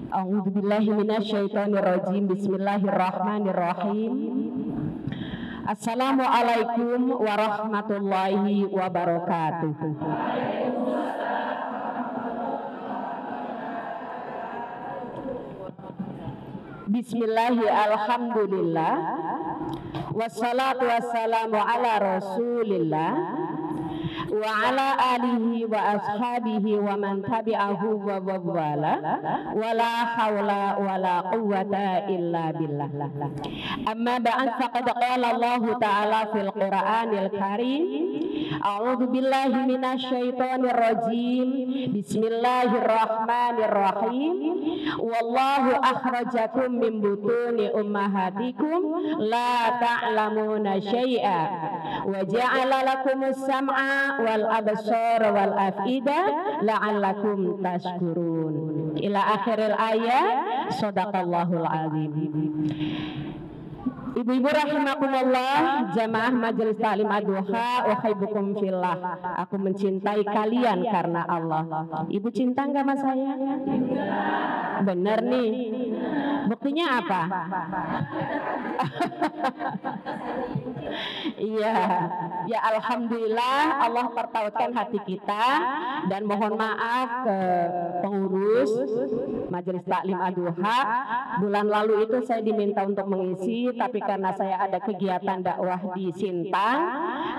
A'udzubillahi minasyaitonirrajim. Bismillahirrahmanirrahim. Assalamualaikum warahmatullahi wabarakatuh. Bismillahi alhamdulillah. Wassalatu wassalamu ala rasulillah wa ala alihi wa ashabihi wa man tabi'ahu wa wala wala hawla wala quwwata illa billah. Amma ba'd, faqad qala Allah ta'ala fil Qur'anil Karim, a'udzu billahi minasyaitonir rajim. Bismillahirrahmanirrahim. Wallahu akhrajakum min butuni ummahatikum la ta'lamuna syai'a wa ja'ala lakumus sam'a wal absar wal afida la'allakum tashkurun. Ila akhiril ayat. Shadaqallahul azim. Ibu-ibu rahimakumullah, jamaah majelis taklim ad-duha, uhibbukum fillah. Aku mencintai kalian karena Allah. Ibu cinta enggak sama saya? Bener nih. Buktinya apa? Iya. Ya alhamdulillah Allah pertautkan hati kita, dan mohon maaf ke pengurus majelis taklim ad-duha. Bulan lalu itu saya diminta untuk mengisi, tapi karena saya ada kegiatan dakwah di Sintang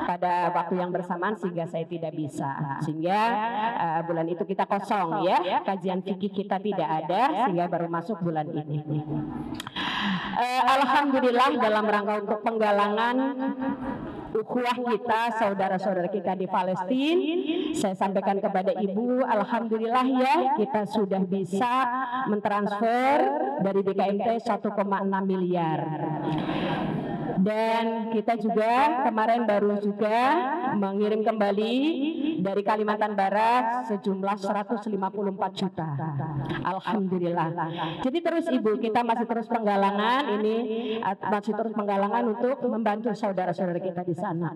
pada waktu yang bersamaan sehingga saya tidak bisa. Sehingga bulan itu kita kosong ya, kajian fikih kita tidak ada sehingga baru masuk bulan ini. Alhamdulillah dalam rangka untuk penggalangan ukhuwah kita, saudara-saudara kita di Palestina, saya sampaikan kepada ibu, alhamdulillah ya, kita sudah bisa mentransfer dari BKMT 1,6 miliar. Dan kita juga kemarin baru juga mengirim kembali dari Kalimantan Barat sejumlah 154 juta. Alhamdulillah. Jadi terus ibu, kita masih terus penggalangan ini, masih terus penggalangan untuk membantu saudara-saudara kita di sana.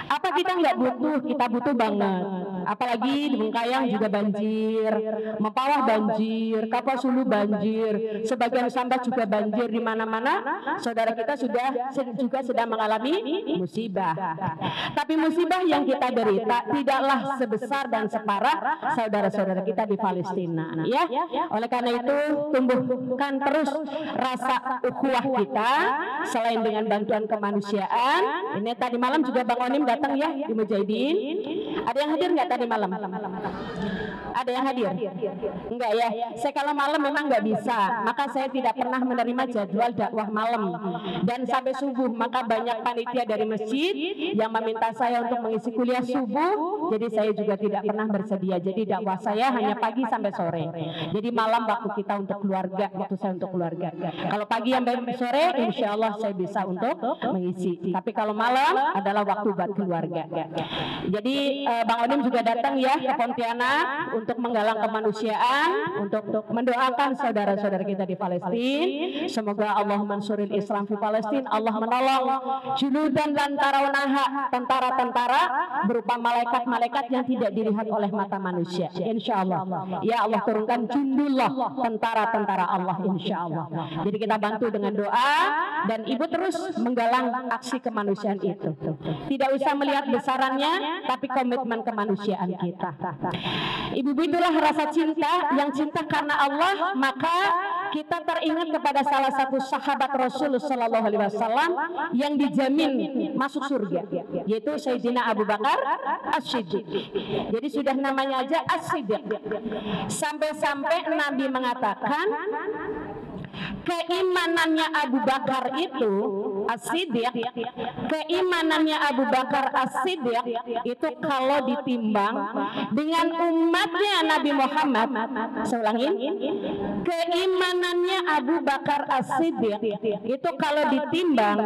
Apa kita nggak butuh? Kita butuh banget. Apalagi di Bengkayang juga banjir, Mempawah banjir, Kapuasulu banjir, sebagian Sambas juga banjir, di mana-mana saudara kita juga sedang mengalami musibah. Tapi musibah yang kita derita tidaklah sebesar dan separah saudara-saudara kita di Palestina, ya. Oleh karena itu tumbuhkan terus rasa ukhuwah kita selain dengan bantuan kemanusiaan. Ini tadi malam juga Bang Onim datang ya di Mujahidin. Ada yang hadir nggak tadi malam? Ada yang hadir? Enggak ya. Saya kalau malam memang nggak bisa, maka saya tidak pernah menerima jadwal dakwah malam. Dan sampai subuh, maka banyak panitia dari masjid yang meminta saya untuk mengisi kuliah subuh. Jadi saya juga tidak pernah bersedia. Jadi dakwah saya hanya pagi sampai sore. Jadi malam waktu kita untuk keluarga, waktu saya untuk keluarga. Kalau pagi sampai sore, insya Allah saya bisa untuk mengisi. Tapi kalau malam adalah waktu buat keluarga. Jadi Bang Onim juga datang ya ke Pontianak untuk menggalang kemanusiaan, untuk mendoakan saudara-saudara kita di Palestina. Semoga Allah mansuril Islam di Palestina. Allah menolong junudan dan tarawnaha, tentara-tentara berupa malaikat-malaikat yang tidak dilihat oleh mata manusia. Insya Allah. Ya Allah turunkan jundullah, tentara-tentara Allah insya Allah. Jadi kita bantu dengan doa, dan ibu terus menggalang aksi kemanusiaan itu. Tidak usah melihat besarannya, tapi komitmen kemanusiaan kita. Ibu-ibu, itulah rasa cinta, yang cinta karena Allah. Maka kita teringat kepada salah satu sahabat Rasulullah Sallallahu Alaihi Wasallam yang dijamin masuk surga, yaitu Sayyidina Abu Bakar As-Siddiq. Jadi sudah namanya aja As-Siddiq. Sampai-sampai Nabi mengatakan keimanannya Abu Bakar itu As-Siddiq, keimanannya Abu Bakar As-Siddiq itu kalau ditimbang dengan umatnya Nabi Muhammad, saya ulangin, keimanannya Abu Bakar As-Siddiq itu kalau ditimbang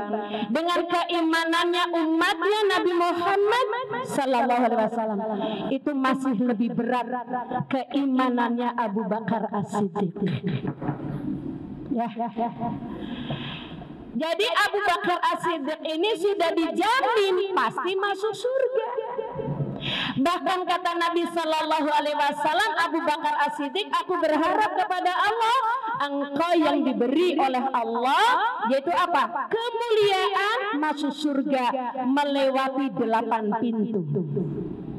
dengan keimanannya umatnya Nabi Muhammad Sallallahu Alaihi Wasallam, itu masih lebih berat keimanannya Abu Bakar As-Siddiq. Ya. Jadi Abu Bakar As-Siddiq ini sudah dijamin pasti masuk surga. Bahkan kata Nabi Shallallahu Alaihi Wasallam, Abu Bakar As-Siddiq, aku berharap kepada Allah, engkau yang diberi oleh Allah, yaitu apa? Kemuliaan masuk surga melewati 8 pintu.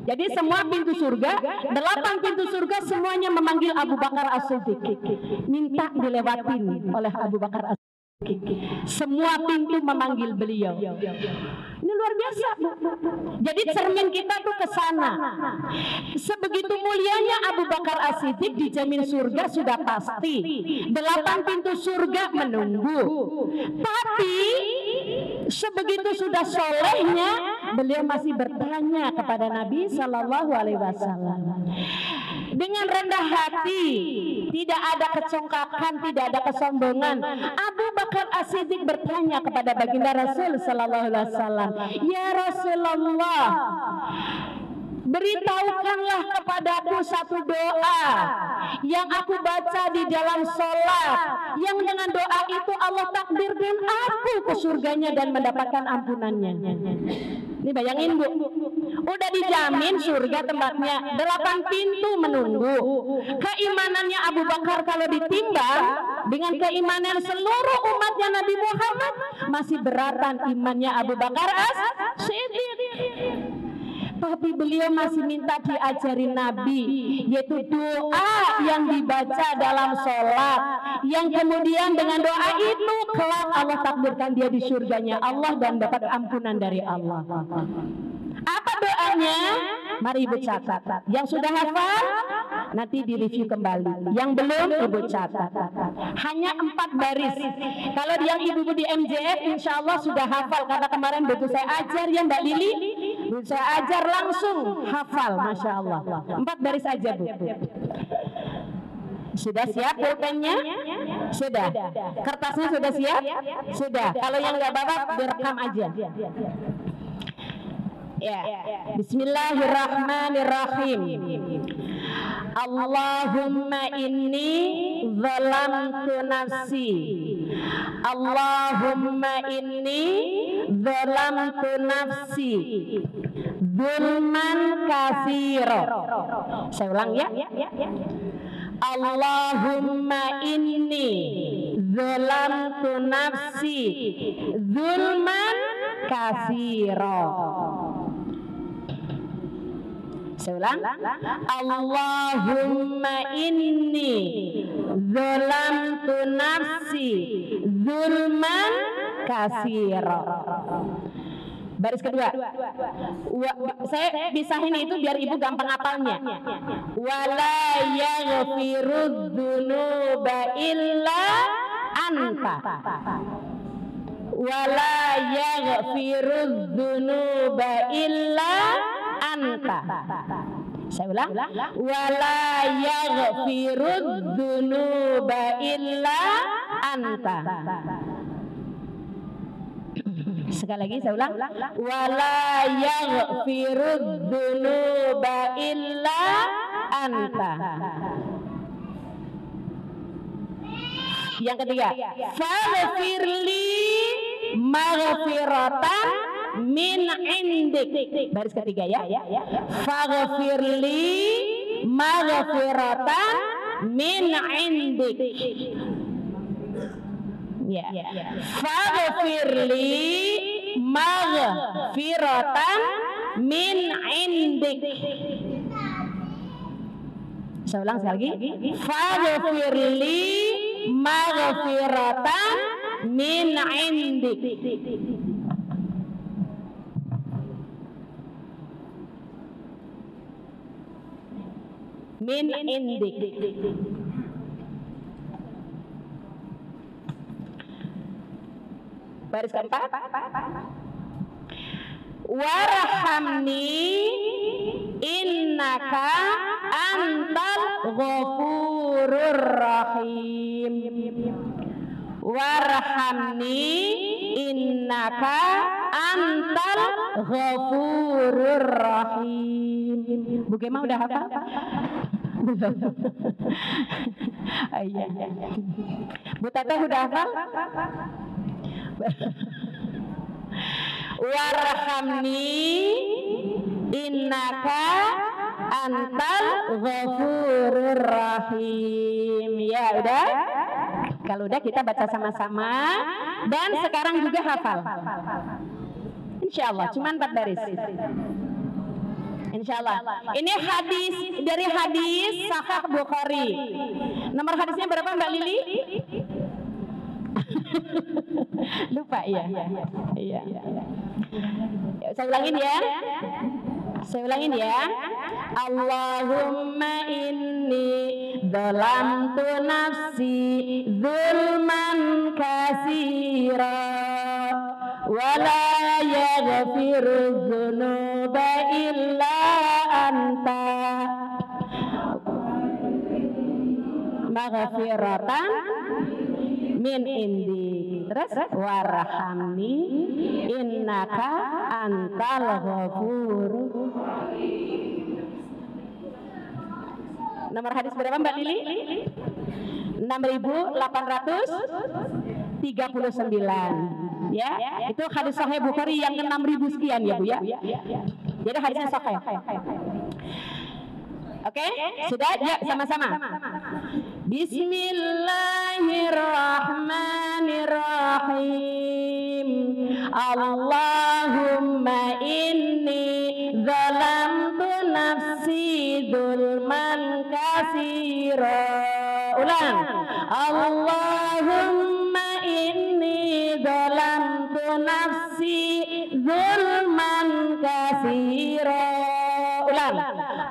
Jadi semua pintu surga, 8 pintu surga semuanya memanggil Abu Bakar As-Siddiq, minta dilewatin oleh Abu Bakar As-Siddiq. Semua pintu memanggil beliau. Ini luar biasa, Bu. Jadi cermin kita tuh ke sana. Sebegitu mulianya Abu Bakar As-Siddiq, dijamin surga sudah pasti. 8 pintu surga menunggu. Tapi sebegitu sudah solehnya, beliau masih bertanya kepada Nabi Shallallahu Alaihi Wasallam dengan rendah hati, tidak ada kecongkakan, tidak ada kesombongan. Abu Bakar As-Siddiq bertanya kepada baginda Rasul Shallallahu Alaihi Wasallam, ya Rasulullah, beritahukanlah kepadaku satu doa yang aku baca di dalam sholat, yang dengan doa itu Allah takdirkan aku ke surganya dan mendapatkan ampunannya. Ini bayangin, Bu, udah dijamin surga tempatnya, 8 pintu menunggu. Keimanannya Abu Bakar kalau ditimbang dengan keimanan seluruh umatnya Nabi Muhammad, masih beratan imannya Abu Bakar As-Siddiq. Tapi beliau masih minta diajarin Nabi, yaitu doa yang dibaca dalam sholat, yang kemudian dengan doa itu kelak Allah takdirkan dia di surganya Allah dan dapat ampunan dari Allah. Apa doanya? Mari Ibu catat. Yang sudah hafal nanti direview kembali. Yang belum Ibu catat. Hanya 4 baris. Kalau yang Ibu di MJF insya Allah sudah hafal, karena kemarin begitu saya ajar ya Mbak Lili, saya ajar langsung hafal, Masya Allah. 4 baris aja, Bu. Sudah siap pulpennya? Sudah. Kertasnya sudah siap? Sudah. Kalau yang nggak bawa direkam aja. Ya. Bismillahirrahmanirrahim. Allahumma inni zalamtu nafsi. Allahumma inni zalamtu nafsi zulman katsira. Saya ulang ya. Allahumma inni zalamtu nafsi zulman katsira. Saya ulang. Allahumma inni zalamtu nafsi zulman katsira. Baris kedua. Saya pisahin itu biar Ibu gampang hafalnya. Wala yaghfirudz dzunuba illa anta. Wala yaghfirudz dzunuba illa anta. Saya ulang. Wala yaghfirudz dzunuba illa anta. Sekali lagi saya ulang. Wala yaghfirudz dzunuba illa anta. Yang ketiga, faghfirli maghfiratan min indik. Baris ketiga ya. Faghfirli maghfiratan min indik. Ya. Faghfirli maghfiratan min indik. Saya ulang sekali lagi. Faghfirli maghfiratan min indik. Min indik. Baris keempat. Warhamni innaka antal ghafurur rahim. Warhamni innaka antal ghafurur rahim. Bu Gema udah hafal? Iya. Bu Tata udah hafal? Warhamni innaka antal ghafurur rahim. Ya udah. Kalau udah kita baca sama-sama dan sekarang juga hafal. Insya Allah cuma 4 baris. Insya Allah. Ini hadis dari hadis Sahih Bukhari. Nomor hadisnya berapa Mbak Lili? Lupa ya. Iya. Saya ulangin ya. Allahumma inni zalamtu nafsi zulman katsira wa la yaghfiru dzunuba illa anta maghfiratan min indi. Terus warhamni innaka antal ghafur. Nomor hadis berapa Mbak Lili? 6.839. Ya, itu hadis Sahih Bukhari yang ke-6.000 sekian ya Bu ya. Jadi hadisnya sahih. Oke, sudah? Ya, sama-sama. Bismillahirrahmanirrahim. Allahumma inni zalamtu nafsi zulman katsira. Ulang. Allahumma inni zalamtu nafsi zulman katsira. Ulang.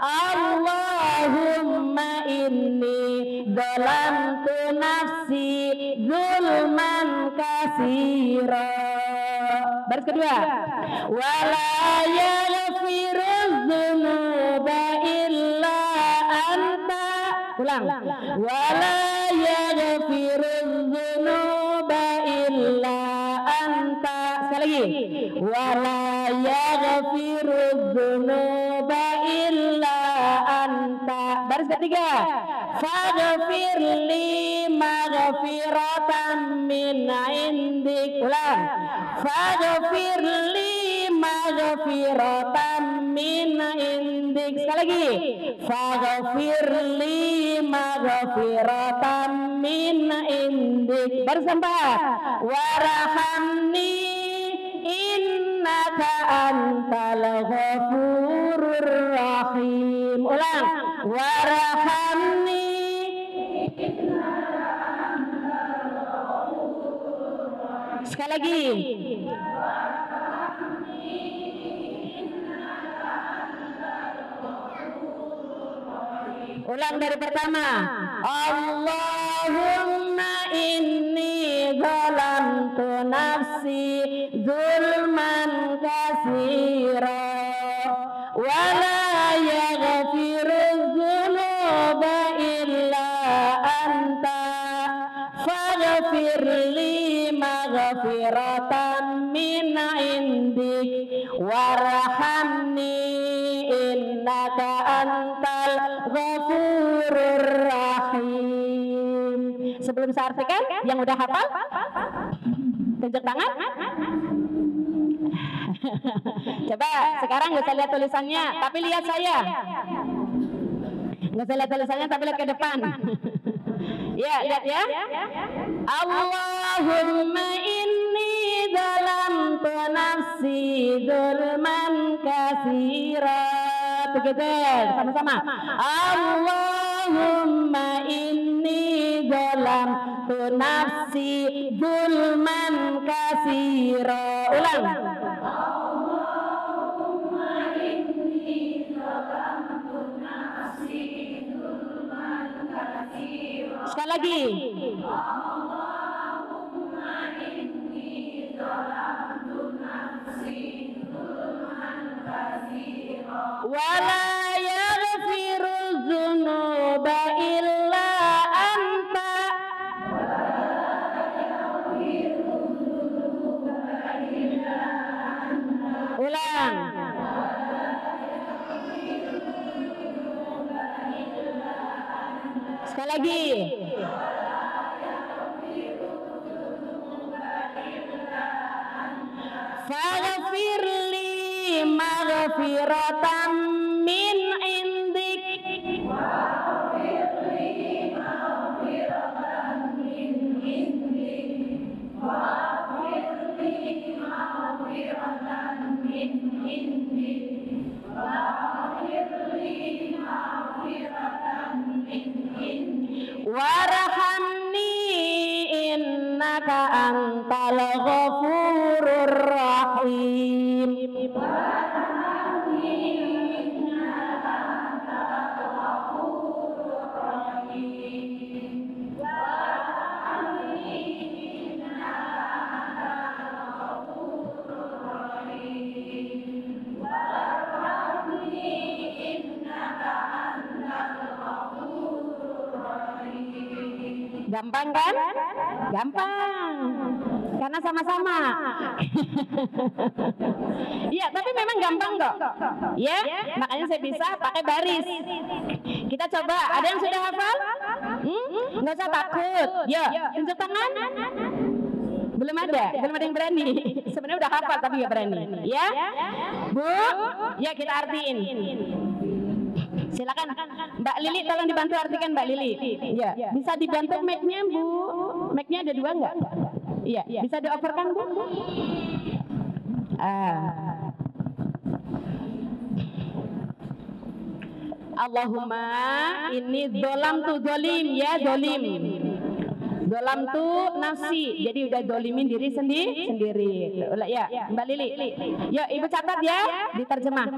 Allahumma inni zalamtu nafsi zulman katsira. Baris kedua. Wala yaghfiru dzunuba illa anta. Ulang. Wala yaghfiru dzunuba illa anta. Sekali lagi. Wala yaghfiru dzunuba illa anta. Baris ketiga. Faghfirli maghfiratan min indik. Ulang. Faghfirli maghfiratan min indik. Sekali lagi. Faghfirli maghfiratan min indik. Baris keempat. Warhamni innaka antal ghafurur rahim. Ulang. Warhamni. Sekali lagi. Ulang dari pertama. Allahumma inni zalamtu nafsi zulman katsira wa la yaghfiru dzunuba illa anta faghfirli maghfiratan min indik warhamni innaka antal ghafurur rahim. Sebelum saya artikan, yang udah hafal tunjuk tangan. Coba sekarang nggak usah lihat tulisannya, tapi lihat saya. Nggak usah lihat tulisannya, tapi lihat ke depan. Ya, lihat ya. Allahumma inni zalamtu nafsi zulman katsira. Begitu, sama-sama. Allahumma inni zalamtu nafsi zulman katsira. Ulang. Allahumma inni zalamtu nafsi zulman katsira. Sekali lagi. Allahumma inni zalamtu nafsi zulman katsira. Wala yaghfiru dzunuba illa anta. Ulang. Sekali lagi. Faghfirli maghfiratan min indik. Warhamni innaka antal ghafurur rahim. Gampang kan? Gampang. Karena sama-sama. Iya, tapi memang gampang kok. Ya, makanya saya bisa pakai baris. Kita coba. Ada yang sudah hafal? Nggak usah takut. Ya, tunjuk tangan. Belum ada yang berani. Sebenarnya udah hafal tapi nggak berani. Ya, Bu. Ya, kita artiin. Silakan Mbak Lili, tolong dibantu artikan Mbak Lili. Ya, bisa dibantu mic-nya Bu. Mic-nya ada 2 enggak? Iya, bisa dioperkan Bu. Allahumma ini dolam tu dolim ya dolim. Dolam tu nafsi, jadi udah dolimin diri sendiri. Ya, Mbak Lili. Ya, Ibu catat ya, diterjemah.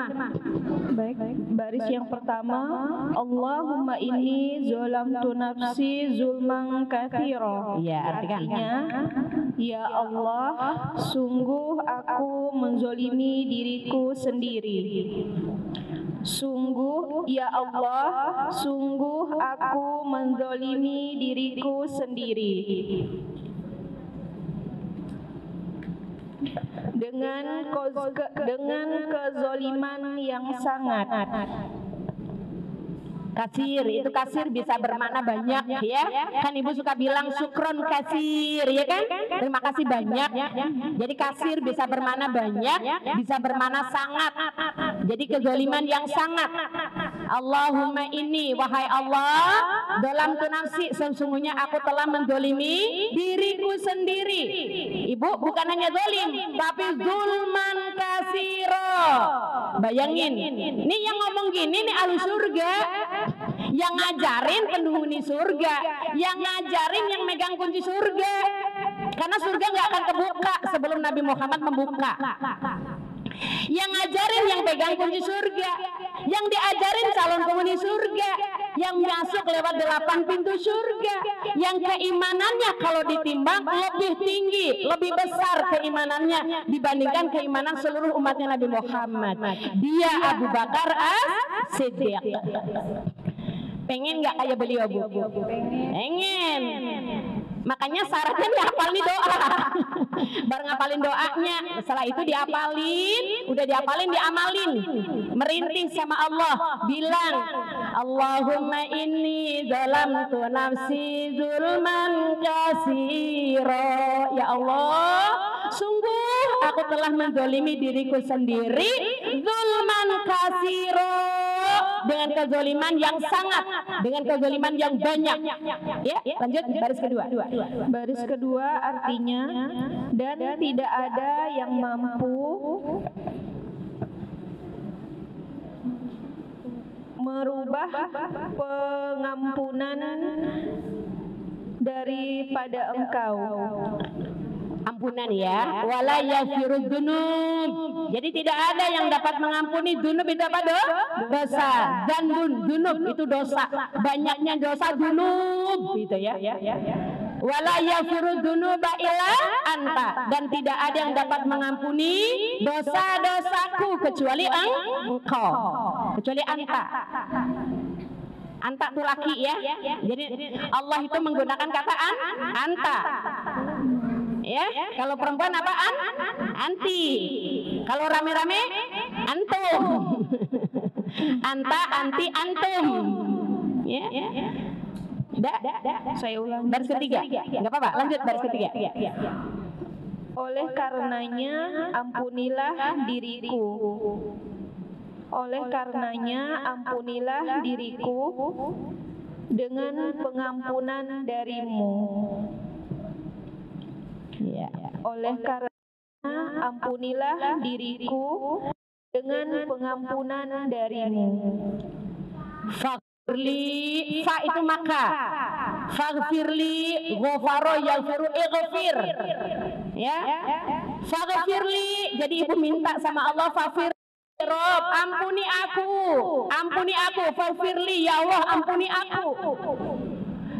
Baik, baris yang pertama, Allahumma inni zolamtu nafsi zulman katsira. Ya, artinya, ya Allah, sungguh aku menzolimi diriku sendiri. Sungguh, ya Allah, sungguh aku menzolimi diriku sendiri. Dengan kezoliman yang sangat. Kasir, itu kasir bisa bermakna banyak ya. Kan Ibu suka bilang syukron kasir ya kan? Terima kasih banyak. Jadi kasir bisa bermakna banyak, bisa bermakna sangat. Jadi kezaliman yang sangat. Allahumma inni, wahai Allah, dalam nafsi, sesungguhnya aku telah mendolimi diriku sendiri. Ibu bukan hanya dolim, tapi zulman kasiro. Bayangin, ini yang ngomong gini nih ahli surga. Yang ngajarin penghuni surga, yang ngajarin yang megang kunci surga. Karena surga nggak akan kebuka sebelum Nabi Muhammad membuka. Yang ngajarin yang pegang kunci surga, yang diajarin calon penghuni surga, yang masuk lewat 8 pintu surga, yang keimanannya kalau ditimbang lebih tinggi, lebih besar keimanannya dibandingkan keimanan seluruh umatnya Nabi Muhammad. Dia Abu Bakar As-Siddiq. Pengen nggak kayak beliau Bu? Pengen. Makanya syaratnya dihafalin doa. Baru ngapalin doanya, setelah itu diapalin, udah diapalin diamalin. Merintih sama Allah, bilang Allahumma inni zalamtu nafsi zulman katsira. Ya Allah, sungguh aku telah menzalimi diriku sendiri zulman katsira, dengan kezaliman yang sangat, dengan kezaliman yang banyak. Ya, lanjut baris kedua. Baris kedua artinya, dan tidak ada yang mampu merubah pengampunan daripada Engkau. Ampunan ya, wala yaghfirud dzunub. Jadi tidak ada yang dapat mengampuni dzunub itu apa? Dosa. Dan dzunub itu dosa. Banyaknya dosa dzunub itu ya. Wala yaghfirud dzunuba illa anta, dan tidak ada yang dapat mengampuni dosa-dosaku kecuali Engkau. Kecuali anta. Anta itu laki ya. Jadi Allah itu menggunakan kata anta. Ya, kalau perempuan apaan? Anti. Kalau rame-rame antum. Anta, anti, antum. Ya. Saya ulang. Baris ketiga. Enggak apa-apa, lanjut baris ketiga. Oleh karenanya ampunilah diriku. Oleh karenanya ampunilah diriku dengan pengampunan darimu. Ya. Oleh karenanya ampunilah diriku dengan pengampunan darimu. Faghfirli, fa itu maka. Faghfirli, ghafaro yaghfiru ighfir. Ya. Faghfirli, jadi ibu minta sama Allah, faghfir Rob, ampuni aku, faghfirli, ya Allah, ampuni aku.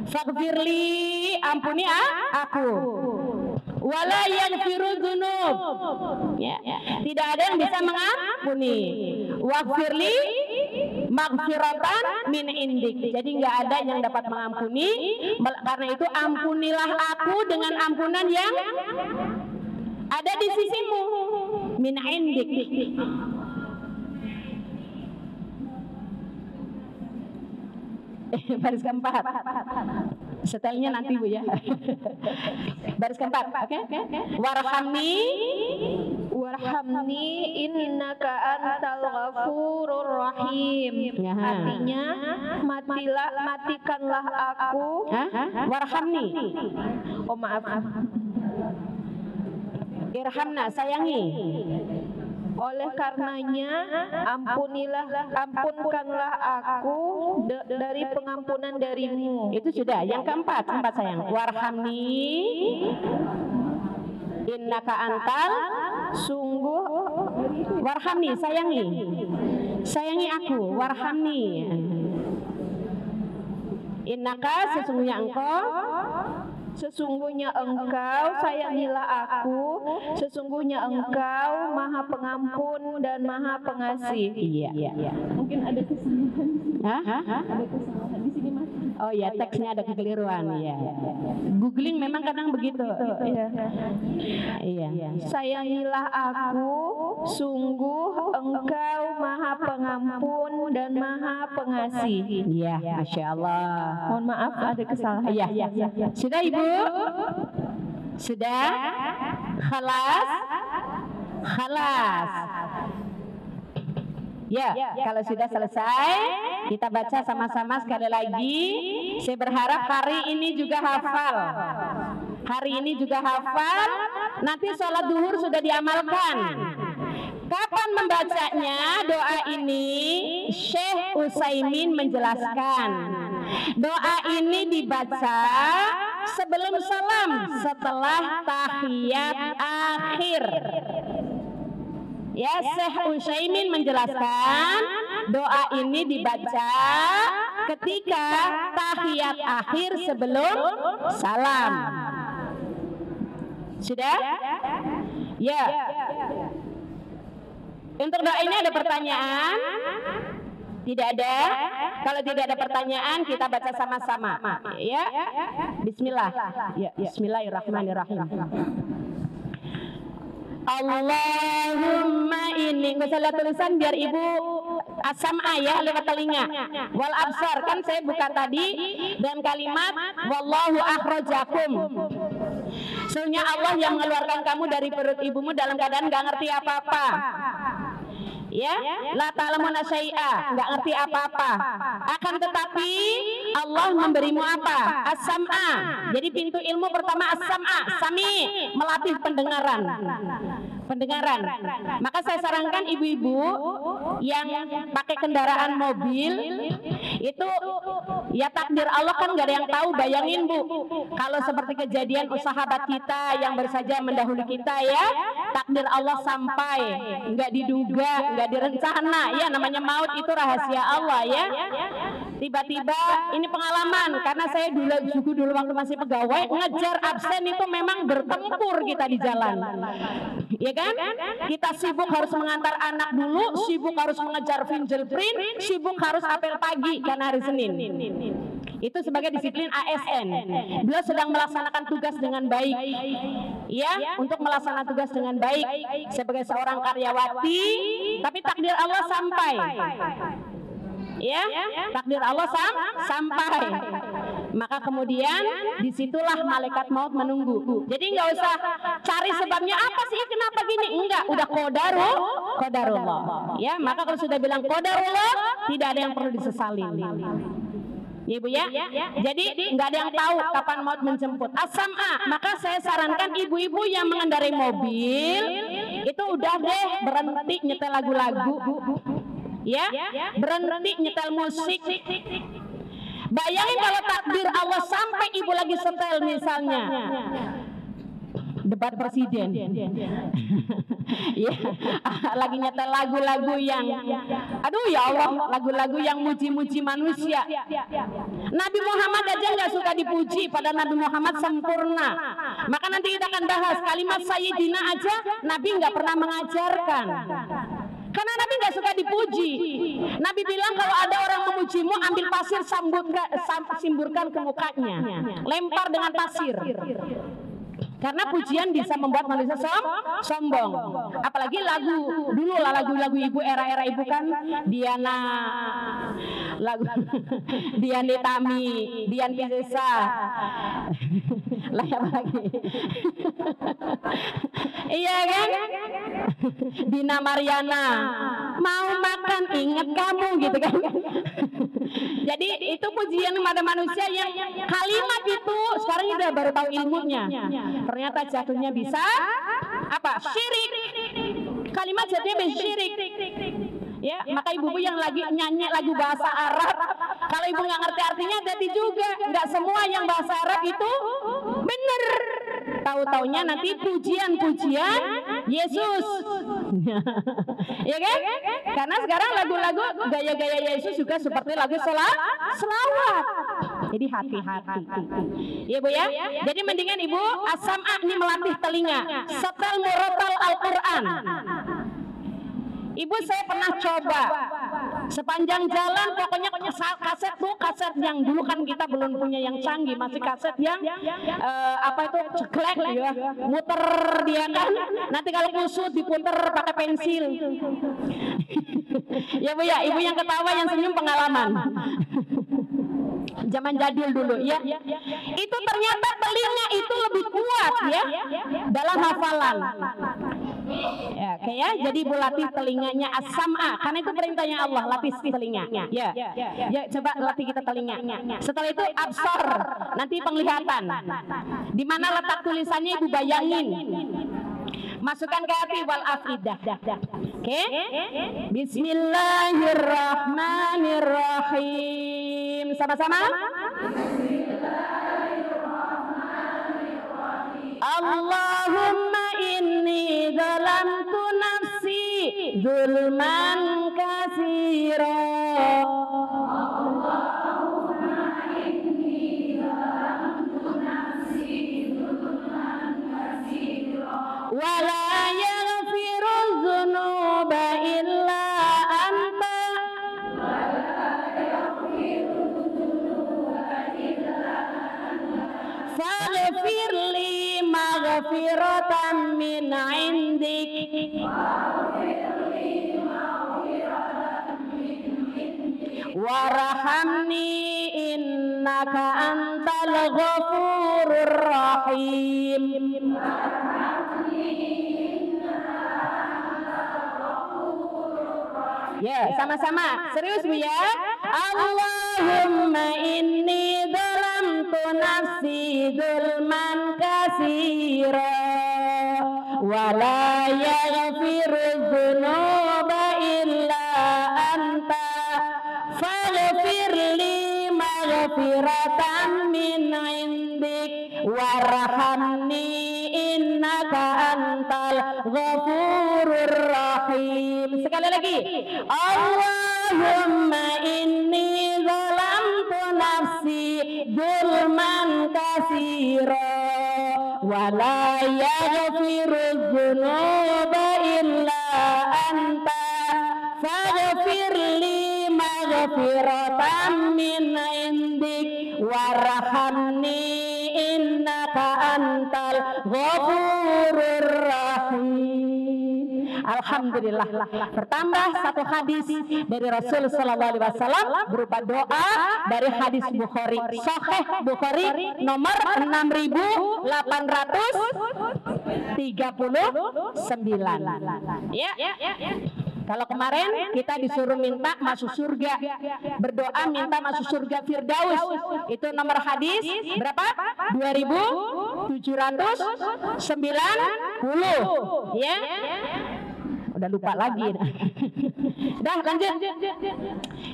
Faghfirli, ampuni aku. Wala yaghfiru dzunub. Ya, tidak ada yang bisa mengampuni. Waghfirli maghfiratan min indik. Jadi nggak ada yang dapat mengampuni. Karena itu ampunilah aku dengan ampunan yang ada di sisimu. Min indik. Baris keempat. Setelnya nanti Bu ya. Baris keempat, oke? Warhamni innaka antal ghafurur rahim. Artinya matikanlah aku. Warhamni. Oh maaf. Irhamna, sayangi. Oleh karenanya ampunkanlah aku dari pengampunan darimu. Itu sudah. Yang keempat sayang. Warhamni innaka antal, sungguh warhamni, sayangi aku. Warhamni innaka, sesungguhnya engkau sayangilah aku, sesungguhnya engkau maha pengampun dan maha pengasih. Iya. Mungkin ada kesalahan. Ada kesalahan di sini Mas. Oh ya, teksnya ada kekeliruan ya. Googling memang kadang begitu. Iya. Sayangilah aku, sungguh engkau maha pengampun dan maha pengasih. Iya, Masya Allah. Mohon maaf ada kesalahan. Iya. Sudah Ibu? Sudah? Khalas? Ya, kalau sudah selesai, kita baca sama-sama sekali lagi. Saya berharap hari ini juga hafal. Nanti sholat duhur sudah diamalkan. Kapan membacanya doa ini? Syekh Utsaimin menjelaskan. Doa ini dibaca sebelum salam, setelah tahiyat akhir. Ya, Syekh Utsaimin menjelaskan doa ini dibaca ketika tahiyat akhir sebelum salam. Sudah? Ya. Untuk doa ini ada pertanyaan? Tidak ada. Kalau tidak ada pertanyaan, kita baca sama-sama. Ya. Bismillah. Ya, Bismillahirrahmanirrahim. Allahumma ini, nggak usah lihat tulisan biar ibu asam ya lewat telinga. Wal absar, kan saya buka tadi dan kalimat wallahu akhrajakum. Sesungguhnya Allah yang mengeluarkan kamu dari perut ibumu dalam keadaan nggak ngerti apa-apa. Ya, la ta'lamuna syai'a, enggak ngerti apa-apa. Akan tetapi Allah memberimu apa? As-sam'a. Jadi pintu ilmu pertama as-sam'a, sami, melatih pendengaran. Maka saya sarankan ibu-ibu yang pakai kendaraan mobil itu, ya takdir Allah kan nggak ada yang tahu. Bayangin Bu, kalau seperti kejadian sahabat kita yang baru saja mendahului kita ya, takdir Allah sampai nggak diduga, nggak direncana, ya namanya maut itu rahasia Allah ya. Tiba-tiba ini pengalaman, karena saya dulu waktu masih pegawai ngejar absen itu memang bertempur kita di jalan. Ya kan? Kita sibuk harus mengantar anak dulu, sibuk harus mengejar fingerprint, sibuk harus apel pagi karena hari Senin. Itu sebagai disiplin ASN. Beliau sedang melaksanakan tugas dengan baik. Ya, untuk melaksanakan tugas dengan baik sebagai seorang karyawati, tapi takdir Allah sampai. Ya, takdir Allah sampai. Maka kemudian disitulah malaikat maut menunggu. Jadi nggak usah cari sebabnya apa sih kenapa gini, enggak, udah qadarullah. Ya, maka kalau sudah bilang qadarullah, tidak ada yang perlu disesalin. Ibu ya, jadi nggak ada yang tahu kapan maut menjemput. As-sam'a, maka saya sarankan ibu-ibu yang mengendarai mobil itu udah deh berhenti nyetel lagu-lagu, ya, berhenti nyetel musik. Bayangin kalau takdir Allah sampai ibu lagi setel misalnya debat presiden, ya, lagi nyetel lagu-lagu yang, aduh ya Allah, lagu-lagu yang muji-muji manusia. Nabi Muhammad aja nggak suka dipuji, pada Nabi Muhammad sempurna. Maka nanti kita akan bahas kalimat Sayyidina aja Nabi nggak pernah mengajarkan. Karena Nabi nggak suka dipuji. Nabi bilang kalau ada orang memujimu, ambil pasir simburkan ke mukanya, lempar dengan pasir. Karena pujian bisa membuat manusia sombong. Apalagi lagu dulu lah, lagu-lagu ibu, era-era ibu kan Diana, lagu Dian Tami, Dian Piscesa, lah apa lagi? Iya kan? Dina Mariana, mau makan ingat kamu gitu kan? Jadi itu pujian pada manusia yang kalimat itu sekarang kita baru tahu ilmunya. Ternyata jatuhnya bisa apa? Syirik. Kalimat jatuhnya bisa syirik. Ya, maka ibu-ibu yang lagi nyanyi lagu bahasa Arab, kalau ibu nggak ngerti artinya, hati juga. Nggak semua yang bahasa Arab itu benar. Tahu-taunya nanti pujian-pujian Yesus. Ya kan? Karena sekarang lagu-lagu gaya-gaya Yesus juga seperti lagu selawat. Jadi hati-hati. Ya Bu ya. Jadi mendingan ibu as-sam'a ini melatih telinga. Setel murotal Al-Quran. Ibu saya pernah coba sepanjang jalan, pokoknya kaset tuh, kaset yang dulu kan kita belum punya yang canggih, masih kaset yang apa itu ceklek ya, muter dia kan, nanti kalau kusut diputer pakai pensil. Ya Bu ya, ibu yang ketawa yang senyum pengalaman. Zaman jadul dulu ya. Itu ternyata telinga itu lebih kuat ya dalam hafalan. Ya, oke ya. Jadi ibu latih telinganya as-sam'a, karena itu perintahnya Allah, latih telinganya. Ya. Ya, coba latih kita telinga. Setelah itu absar, nanti penglihatan. Di mana letak tulisannya ibu bayangin. Masukkan ke hati wal afidah. Oke? Bismillahirrahmanirrahim. Sama-sama. Allahumma inni zalamtu nafsi zulman katsira. Allahumma inni zalamtu nafsi zulman katsira. Wa la yaghfiru dzunuba illa anta. Wa la yaghfiru dzunuba illa anta. Faghfir li maghfiratan min 'indik. Warhamni innaka antal ghafurur rahim. Ya, sama-sama. Serius Bu ya. Allahumma inni zalamtu nafsi zulman katsira wa la yaghfiru dzunuba illa anta faghfir li maghfiratan min 'indik warhamni innaka antal ghafurur rahim. Sekali lagi. Allahumma inni zalamtu nafsi zulman katsira wa la yaghfiru dzunuba illa anta faghfir li maghfiratan min 'indik warhamni innaka antal ghafurur rahim. Alhamdulillah. Bertambah satu hadis dari Rasul Sallallahu Alaihi Wasallam berupa doa dari hadis Bukhari, Sahih Bukhari nomor 6839. Ya. Kalau kemarin kita disuruh minta masuk surga, berdoa minta masuk surga Firdaus. Itu nomor hadis berapa? 2790. Ya. Udah lupa lagi. Dah lanjut.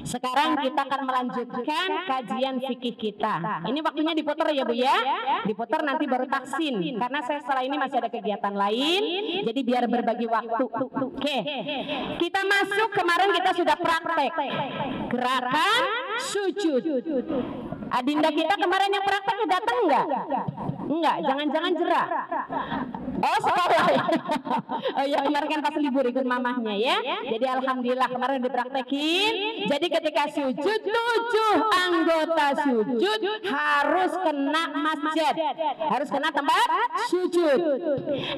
Sekarang kita akan melanjutkan kajian fikih kita. Ini waktunya diputar ya Bu ya. Diputar nanti baru taksin. Karena saya setelah ini masih ada kegiatan lain. Jadi biar berbagi waktu. Oke. Kita masuk, kemarin kita sudah praktek gerakan sujud. Adinda kita kemarin yang praktek datang enggak? Enggak, jangan-jangan jerak. Oh sekolah ya. Oh ya kemarin kan pas libur ikut mamahnya ya. Jadi alhamdulillah kemarin dipraktekin. Jadi ketika sujud 7 anggota sujud harus kena masjid, harus kena tempat sujud.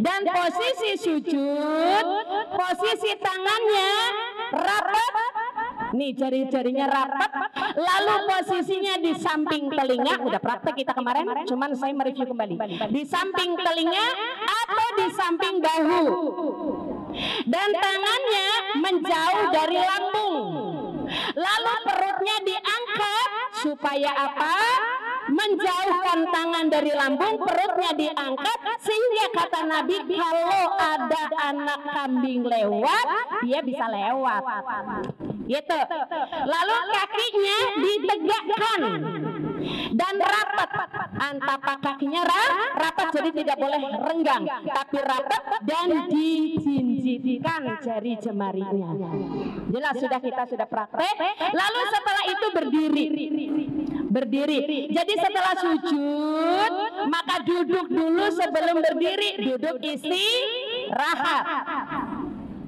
Dan posisi sujud, posisi tangannya rapat. Nih jari-jarinya rapat. Lalu posisinya di samping telinga. Udah praktek kita kemarin. Cuman saya mereview kembali. Di samping telinga atau di samping bahu. Dan tangannya menjauh dari lambung. Lalu perutnya diangkat supaya apa? Menjauhkan tangan dari lambung, perutnya diangkat sehingga kata Nabi kalau ada anak kambing lewat, dia bisa lewat. Gitu. Lalu kakinya ditegakkan dan rapat. Antapak kakinya rapat, jadi tidak boleh renggang, tapi rapat dan dijinjitkan jari jemarinya. Jelas sudah kita sudah praktek. Lalu setelah itu berdiri. Jadi setelah sujud maka duduk dulu sebelum berdiri, duduk istirahat.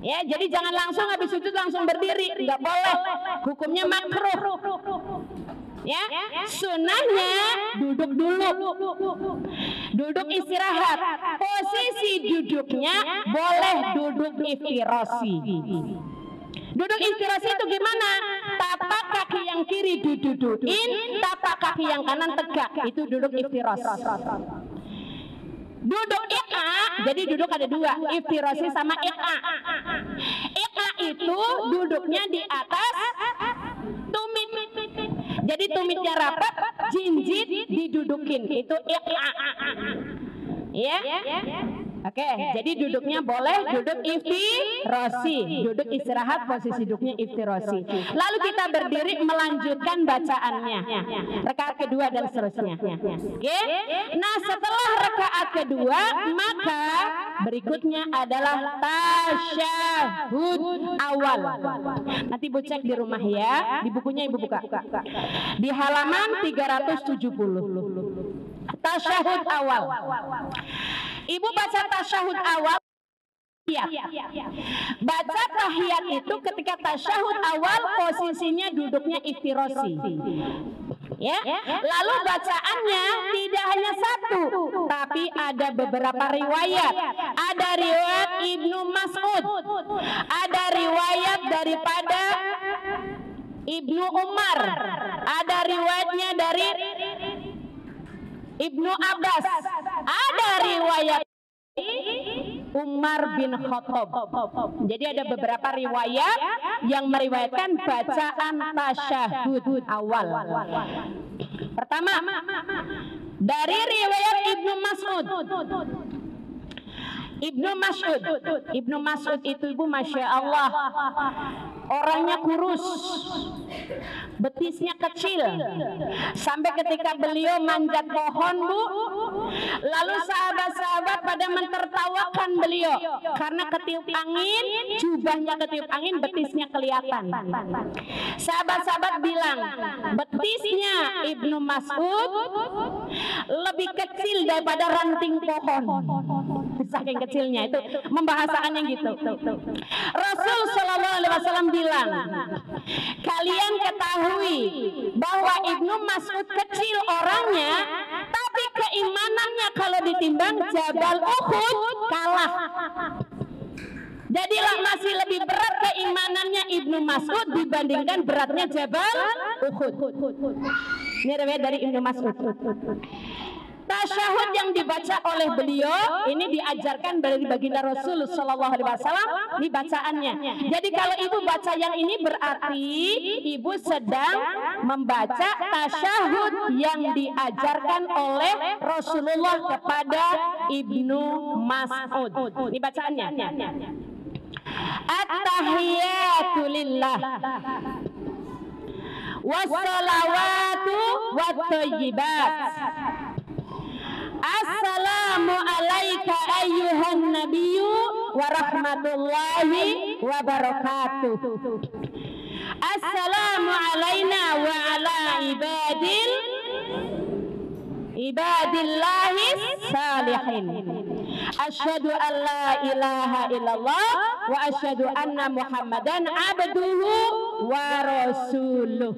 Ya, jadi jangan langsung habis sujud langsung berdiri, nggak boleh. Hukumnya makruh. Ya, sunnahnya duduk dulu, duduk istirahat. Posisi duduknya boleh duduk iftirasi. Duduk iftirasi itu gimana? Tapak kaki yang kiri didudukin, tapak kaki yang kanan tegak. Itu duduk iftirasi. Duduk iqa, jadi duduk ada dua, iftirasi sama iqa. Iqa itu duduknya di atas tumit. Jadi tumitnya rapat, jinjit didudukin. Itu iqa. Ya. Oke, jadi duduknya boleh duduk iftirasi, duduk istirahat, posisi duduknya iftirasi. Lalu kita berdiri melanjutkan bacaannya, rakaat kedua dan seterusnya. Oke, nah setelah rakaat kedua maka berikutnya adalah tasyahud awal. Nanti Ibu cek di rumah ya, di bukunya Ibu buka di halaman 370. Tasyahud awal. Ibu baca tasyahud awal. Baca tahiyat itu ketika tasyahud awal posisinya duduknya iftirasi. Ya. Lalu bacaannya tidak hanya satu, tapi ada beberapa riwayat. Ada riwayat Ibnu Mas'ud, ada riwayat daripada Ibnu Umar, ada riwayatnya dari Ibnu Abbas, ada riwayat Umar bin Khattab. Jadi ada beberapa riwayat yang meriwayatkan bacaan tasyahud awal. Pertama, dari riwayat Ibnu Mas'ud. Ibnu Mas'ud itu Ibu Masya Allah, orangnya kurus, betisnya kecil, sampai ketika beliau manjat pohon Bu, lalu sahabat-sahabat pada mentertawakan beliau karena ketiup angin, jubahnya ketiup angin, betisnya kelihatan. Sahabat-sahabat bilang betisnya Ibnu Mas'ud lebih kecil daripada ranting pohon. Saking kecilnya, itu membahasakannya gitu. Rasul Shallallahu Alaihi Wasallam bilang, kalian ketahui bahwa Ibnu Mas'ud kecil orangnya, tapi keimanannya kalau ditimbang Jabal Uhud kalah. Jadilah masih lebih berat keimanannya Ibnu Mas'ud dibandingkan beratnya Jabal Uhud. Ini riwayat dari Ibnu Mas'ud. Tasyahud yang dibaca oleh beliau ini diajarkan dari baginda Rasul Shallallahu Alaihi Wasallam. Ini bacaannya. Jadi kalau ibu baca yang ini berarti ibu sedang membaca tasyahud yang diajarkan oleh Rasulullah kepada Ibnu Mas'ud. Ini bacaannya. At-tahiyatu lillah wassalawatu wattayyibat. Assalamu alaika ayyuhan nabiyyu wa rahmatullahi wa barakatuh. Assalamu alaina wa ala ibadillahi salihin. Asyhadu an la ilaha illallah wa asyhadu anna Muhammadan abduhu wa rasuluh.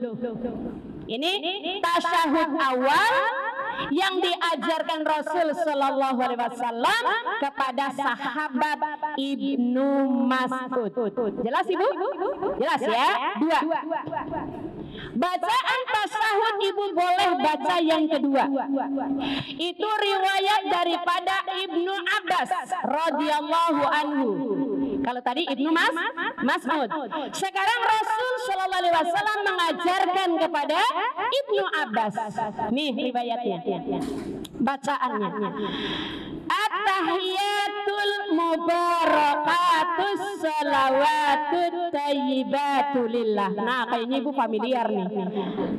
Ini tasyahud awal yang diajarkan Rasul Shallallahu Alaihi Wasallam kepada sahabat Ibnu Mas'ud. Jelas ibu? Jelas ya? Dua. Bacaan tasyahud ibu boleh baca yang kedua. Itu riwayat daripada Ibnu Abbas radhiyallahu anhu. Kalau tadi Ibnu Mas'ud. Sekarang Rasul Shallallahu Alaihi Wasallam mengajarkan kepada Ibnu Abbas. Nih riwayatnya, bacaannya. At-tahiyatul mubarakatus salawatut tayyibatu lillah. Nah, kayaknya ibu familiar nih.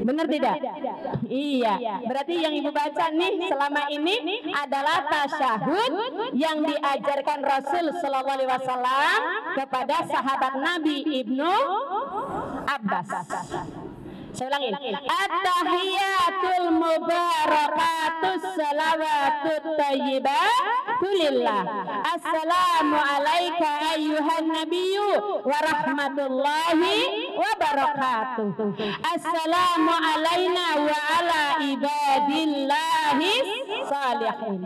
Benar tidak? Iya. Berarti yang ibu baca nih selama ini adalah tasyahud yang diajarkan Rasul Shallallahu Alaihi Wasallam kepada sahabat Nabi Ibnu Abbas. Saya ulangin. At-tahiyatul mubarakatus salawatut tayyibatu lillah. Assalamu alaika ayyuhan nabiyyu wa rahmatullahi wa barakatuh. Assalamu alaina wa ala ibadillahi salihin.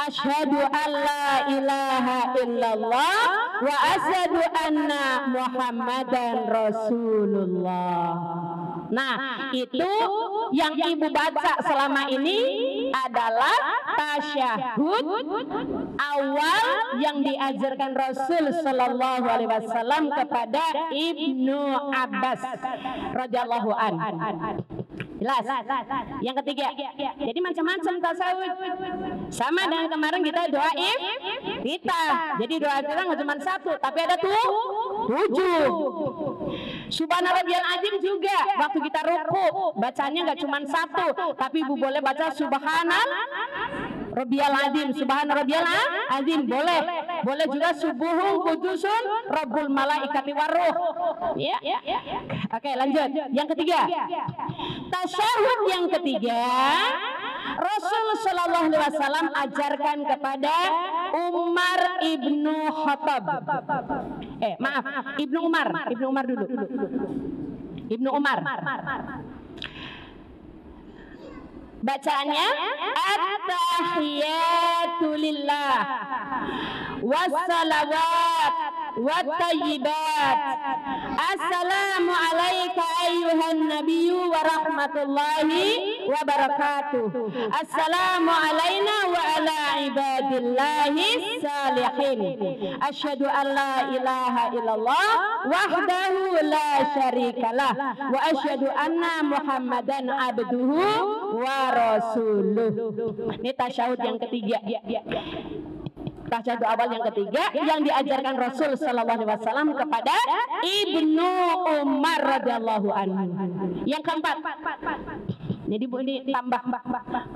Asyhadu an la ilaha illallah wa asyhadu anna Muhammadan Rasulullah. Nah, itu yang ibu baca selama ini adalah tasyahud awal yang diajarkan Rasul Shallallahu Alaihi Wasallam kepada Ibnu Abbas radhiyallahu an. Jelas? Yang ketiga, jadi macam-macam tasawuf. Sama dengan kemarin kita doa kita. Jadi doa kita nggak cuma satu, tapi ada 7. Subhanarabbiyal azim juga. Waktu kita ruku, bacanya nggak cuma 1, tapi ibu boleh baca subhanal Rabbiyal azim, subhanarabbiyal azim boleh. Boleh juga subuhun kudusun rabbul malaikati waruh. Ya. Oke, lanjut. Yang ketiga. Tasyahud yang ketiga, Rasul Shallallahu Alaihi Wasallam ajarkan kepada Umar ibnu Khattab. Ibnu Umar dulu. Ibnu Umar. Bacaannya at-tahiyatu lillah wassalawat wattayyibat. Assalamu alaika ayyuhan nabiyyu wa rahmatullahi wa barakatuh. Assalamu alaina wa ala ibadillahi salihin. Asyhadu an la ilaha illallah wahdahu la syarikalah wa asyhadu anna Muhammadan abduhu wa rasuluh. Ini tasyahud yang ketiga. Tasyahud awal yang ketiga yang diajarkan Rasul Sallallahu Alaihi Wasallam kepada Ibnu Umar radhiyallahu anhu. Yang keempat, jadi bu ini tambah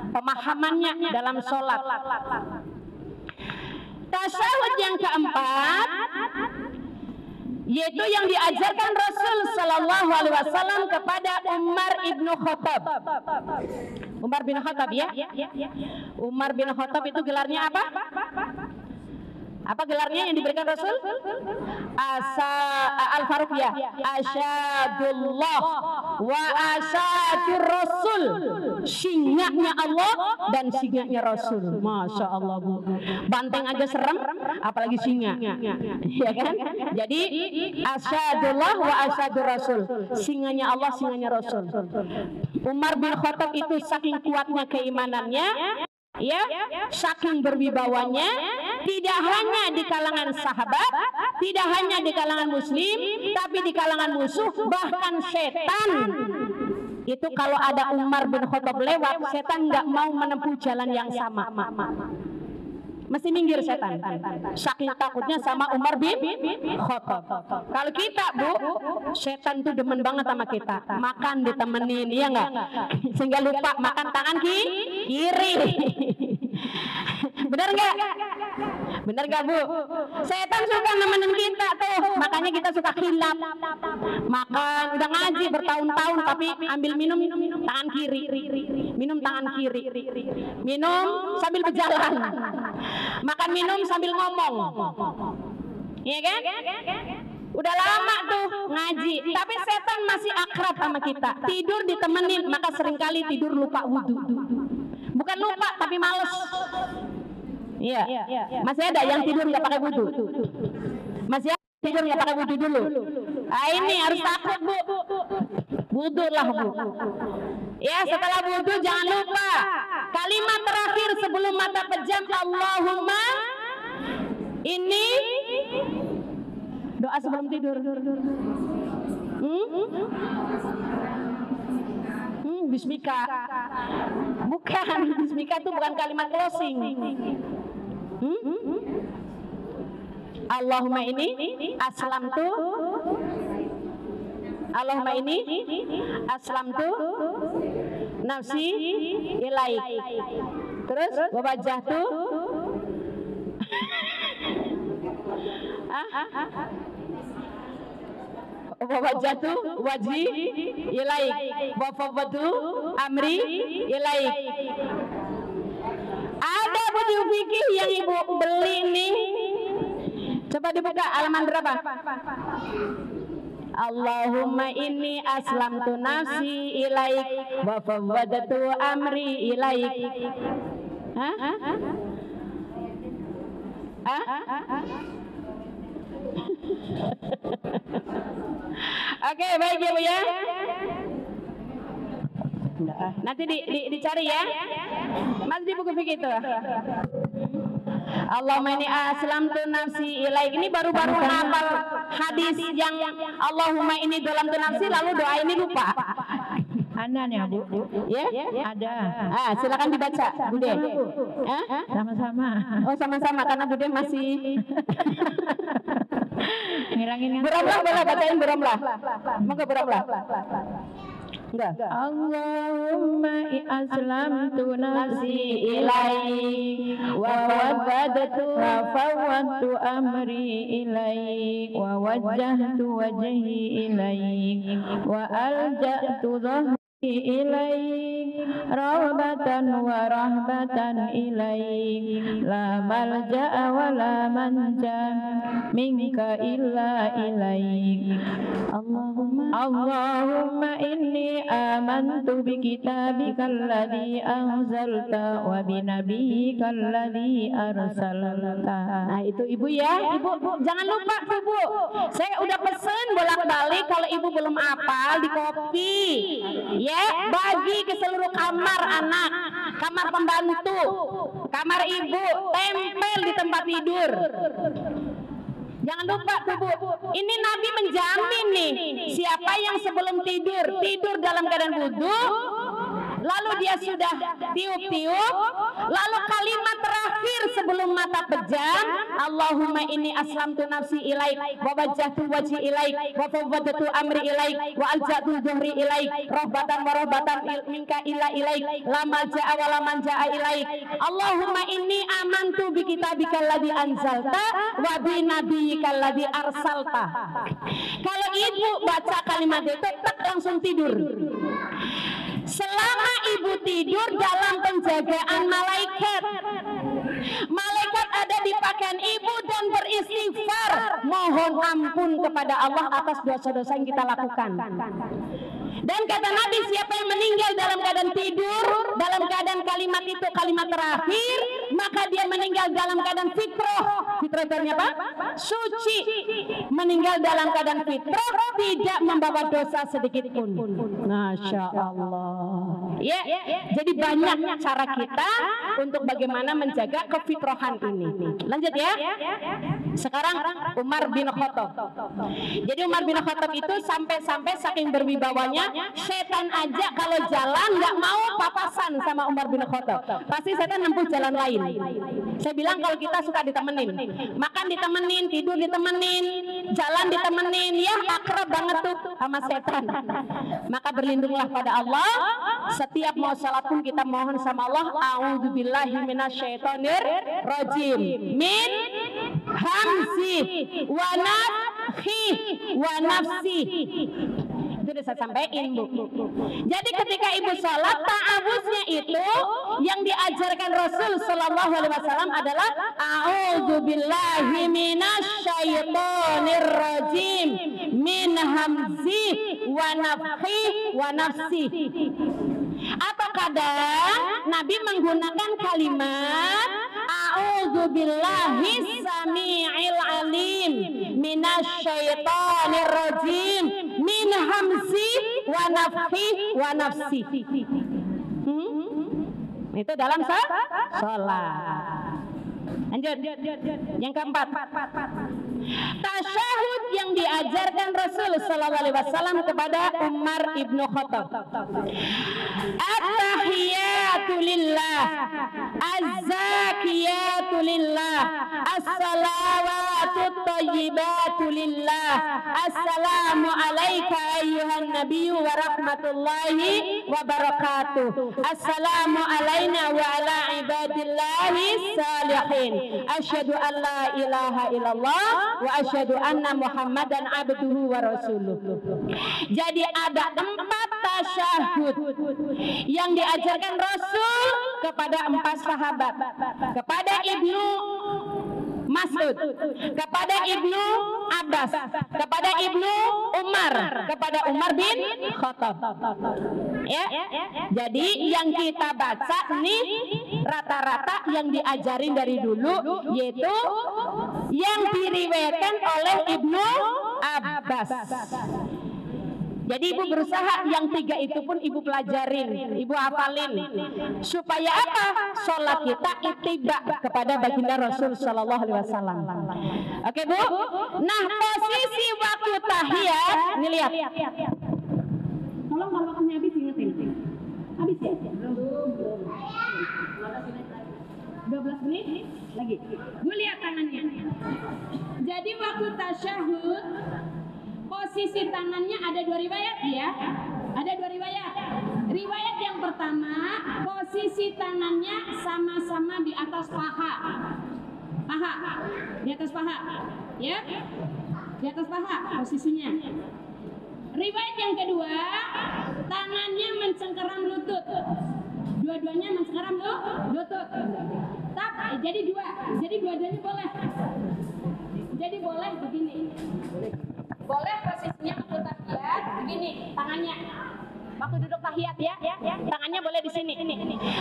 pemahamannya dalam sholat. Tasyahud yang keempat yaitu yang diajarkan Rasul Sallallahu Alaihi Wasallam kepada Umar ibnu Khattab. Umar bin Khattab ya. Umar bin Khattab itu gelarnya apa? Apa gelarnya yang diberikan Rasul? Al-Faruq ya. Asyadullah wa asyadur Rasul. Singanya Allah dan singanya Rasul. Masya Allah Bu. Banteng aja serem, apalagi singa. Ya kan? Jadi asyadullah wa asyadur Rasul. Singanya Allah, singanya Rasul. Umar bin Khattab itu saking kuatnya keimanannya, ya, saking berwibawanya, tidak hanya di kalangan sahabat, tidak hanya di kalangan muslim, tapi di kalangan musuh, bahkan setan. Itu kalau ada Umar bin Khattab lewat, setan nggak mau menempuh jalan yang sama, mesti minggir setan. Saking takutnya sama Umar bin Khattab. Kalau kita Bu, setan tuh demen banget sama kita. Makan ditemenin, iya nggak? Sehingga lupa makan tangan kiri. Benar nggak? Benar nggak Bu? Setan suka nemenin kita tuh, makanya kita suka khilaf. Makan, udah ngaji bertahun-tahun tapi ambil minum tangan kiri, minum tangan kiri, minum sambil berjalan, makan minum sambil ngomong, iya kan? Udah lama tuh ngaji, tapi setan masih akrab sama kita. Tidur ditemenin, maka seringkali tidur lupa wudhu. Bukan lupa, tapi males. Iya, masih ada yang tidur nggak pakai wudhu. Masih ada tidur nggak pakai wudhu dulu. Ah ini harus takut Bu. Wudhu lah Bu. Ya setelah wudhu jangan lupa kalimat terakhir sebelum mata pejam, Allahumma ini doa sebelum tidur. Bismika. Bukan, bismika itu bukan kalimat closing. Allahumma ini aslamtu, Allahumma ini aslamtu nafsi ilaik. Terus wajahtu wajahtu wajhi ilaik wa fawwadu amri ilaik. Ada buku fikih yang Ibu beli nih. Coba dibuka halaman berapa? Allahumma inni aslamtu nafsi ilaik wa fawwadtu amri ilaik. Hah? Oke, baik ya Bu ya. Nanti dicari ya. Mas di buku fikih itu. Allahumma inni aslamtu nafsi ilaik. Ini baru-baru hafal hadis yang Allahumma inni dolamtu nafsi, lalu doa ini lupa. Ada nih Bu. Ya? Ada. Silakan dibaca Bude. Sama-sama. Oh sama-sama karena Bude masih ngilangin. Beramlah boleh bacain beramlah. Moga beramlah. Enggak. Allahumma aslamtu nafsi ilaik wa fawwadtu amri ilaik wa wajjahtu wajhi ilaik wa alja'tu dhahri ilaik rahbatan wa rahbatan ilaik la malja'a wa la manja minka illa ilaik. Allahumma inni amantu bi kitabika alladhi anzalta wa bi nabiyyika alladhi arsalta. Nah itu Ibu ya. Ibu jangan lupa tuh Bu. Saya udah pesen bolak-balik, kalau Ibu belum hafal di copy. Ya, bagi ke seluruh kamar anak, kamar pembantu, kamar Ibu, tempel di tempat tidur. Jangan lupa tuh Bu, ini Nabi menjamin nih, siapa yang sebelum tidur dalam keadaan wudhu, lalu dia sudah tiup-tiup, lalu kalimat terakhir sebelum mata pejam, Allahumma inni aslamtu nafsi ilaik wa wajjahtu wajhi ilaik wa fawwadtu amri ilaik wa alja'tu dhuhri ilaik rahbatan wa rahbatan minka illa ilaik la malja'a wa la manja'a ilaik. Allahumma inni amantu bi kitabika alladhi anzalta wa bi nabiyyika alladhi arsalta. Kalau Ibu baca kalimat itu tak langsung tidur. Selama Ibu tidur dalam penjagaan malaikat, malaikat ada di pakaian Ibu dan istighfar, mohon ampun kepada Allah atas dosa-dosa yang kita lakukan. Dan kata Nabi, siapa yang meninggal dalam keadaan tidur, dalam keadaan kalimat itu kalimat terakhir, maka dia meninggal dalam keadaan fitrah. Fitrah itu artinya apa? Suci. Meninggal dalam keadaan fitrah, tidak membawa dosa sedikit pun. Masya Allah. Ya, jadi banyak cara kita untuk bagaimana menjaga kefitrahan ini. Lanjut ya. Sekarang Umar bin Khattab. Jadi Umar bin Khattab itu sampai-sampai saking berwibawanya, setan aja kalau jalan nggak mau papasan sama Umar bin Khattab. Pasti setan nempuh jalan lain. Saya bilang kalau kita suka ditemenin, makan ditemenin, tidur ditemenin, jalan ditemenin, ya akrab banget tuh sama setan. Maka berlindunglah pada Allah. Setiap mau salat pun kita mohon sama Allah, a'udzubillahi minasyaitonir rajim, min hamzi wa nafthi wa nafsi. Itu udah saya sampaikan, Bu. Jadi ketika ibu sholat, ta'awuznya itu yang diajarkan Rasul Sallallahu Alaihi Wasallam adalah a'udzubillahi minasyaitonir rajim, min hamzi wa nafthi wa nafsi. Atau kadang Nabi menggunakan kalimat a'udzubillahi sami'il alim minasyaitonir rajim min hamzi wa nafthi wa nafsi. Itu dalam sholat. Lanjut. Yang keempat, tasyahud yang diajarkan Rasul Sallallahu Alaihi Wasallam kepada Umar ibnu Khattab. At-tahiyatu lillah, az-zakiyatu lillah, as-salawatu thayyibatu lillah, assalamu alayka ayyuhan nabiyyu wa rahmatullahi wa barakatuh, assalamu alayna wa ala ibadillahi salihin, asyhadu an la ilaha illallah wa asyhadu anna muhammadan abduhu wa rasuluh. Jadi ada 4 tasyahud yang diajarkan Rasul kepada 4 sahabat, kepada Ibnu Mas'ud, kepada Ibnu Abbas, kepada Ibnu Umar, kepada Umar bin Khattab. Ya. Jadi yang kita baca nih rata-rata yang diajarin dari dulu, yaitu yang diriwayatkan oleh Ibnu Abbas. Jadi ibu berusaha yang 3 itu pun ibu pelajarin, ibu hafalin, supaya apa? Sholat kita ittiba kepada baginda Rasul Sallallahu Alaihi Wasallam. Oke, Bu. Nah, posisi waktu tahiyat, ini lihat. Tolong kalau waktunya habis ingetin. Habis ya? 12 menit lagi. Bu lihat tangannya. Jadi waktu tasyahud, posisi tangannya ada 2 riwayat ya. Ada 2 riwayat. Riwayat yang pertama, posisi tangannya sama-sama di atas paha. Paha. Di atas paha. Ya. Di atas paha posisinya. Riwayat yang kedua, tangannya mencengkeram lutut. Dua-duanya mencengkeram lutut. Tapi jadi 2. Jadi dua-duanya boleh. Jadi boleh begini. Boleh posisinya waktu tahiyat begini, tangannya. Waktu duduk tahiyat ya, tangannya boleh di sini.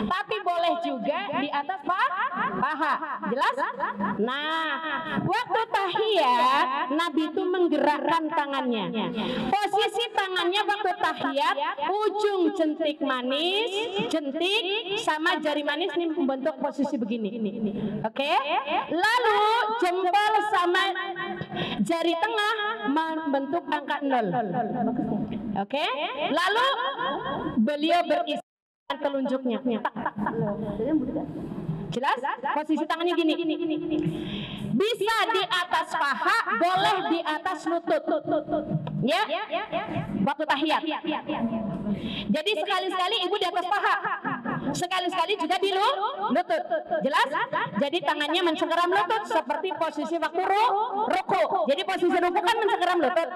Tapi boleh juga di atas paha. Jelas? Nah, waktu tahiyat Nabi itu menggerakkan tangannya. Posisi tangannya waktu tahiyat, ujung jentik manis, jentik sama jari manis ini membentuk posisi begini. Oke? Lalu jempol sama jari tengah membentuk angka 0. Oke? Lalu beliau berisi telunjuknya. Jelas? Posisi tangannya gini. Bisa di atas paha, boleh di atas lutut. Ya? Waktu tahiyat. Jadi sekali-sekali ibu di atas paha, sekali-sekali juga di lutut. Jelas? Jadi tangannya mencengkeram lutut seperti posisi waktu ruku. Jadi posisi ruku kan mencengkeram lutut.